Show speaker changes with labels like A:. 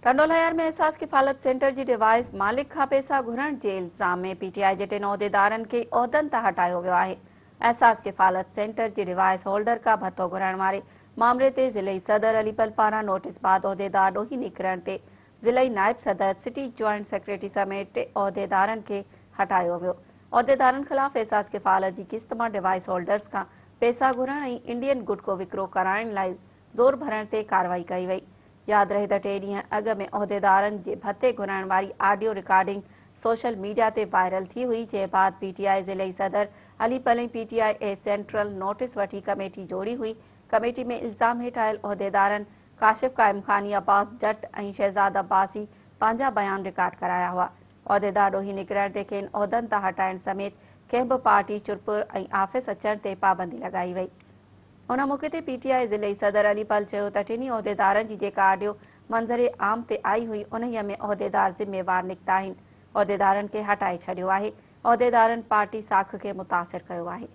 A: ٹنڈوالهيار में एहसास किफ़ालत सेंटर जी डिवाइस मालिक खां पैसा घुरण जे इल्ज़ाम में पीटीआई जे 3 उहिदेदारनि खे उहिदनि तां हटायो वियो आहे। एहसास किफ़ालत सेंटर जी डिवाइस होल्डर खां भथो घुरण वारे मामले ते ज़िलई सदर अलीपल पारां नोटिस बाद उहिदेदार ॾोही निकिरण ते ज़िलई नायब सदर सिटी जॉइंट सेक्रेटरी समेत 3 उहिदेदारनि खे हटायो वियो। उहिदेदारनि ख़िलाफ़ एहसास किफ़ालत जी किस्त मां डिवाइस होल्डर्स खां पैसा घुरण ऐं इंडियन गुड को विकिरो कराइण लाइ ज़ोर भरण ते कार्रवाई कई वई। याद रहे त 3 ॾींहं अॻु में उहिदेदारनि जे भत्ते घुराइण वारी ऑडियो रिकॉर्डिंग सोशल मीडिया ते वायरल थी हुई, जंहिं बाद पीटीआई ज़िलई सदर अलीपल ऐं पीटीआई ए सेंट्रल नोटिस वठी कमेटी जोड़ी हुई। कमेटी में इल्ज़ाम हेठि आयल उहिदेदारनि काशिफ काइम खानी, अब्बास जट ऐं शहज़ाद अब्बासी पंहिंजा बयान रिकॉर्ड कराया हुआ। उहिदेदार ॾोही निकिरण ते खेनि उहिदनि तां हटाइण समेत कंहिं बि पार्टी चुरपुर ऐं आफ़िस अचण ते पाबंदी लॻाई वई। उन मौक़े ते पीटीआई ज़िलई सदर अलीपल चयो त 3 उहिदेदारनि जी जेका ऑडियो मंज़र आम ते आई हुई, उन्हीअ में उहिदेदार ज़िम्मेवार निकिता आहिनि। उहिदेदारनि खे हटाए छॾियो आहे। उहिदेदारनि पार्टी साख खे मुतासिर कयो आहे।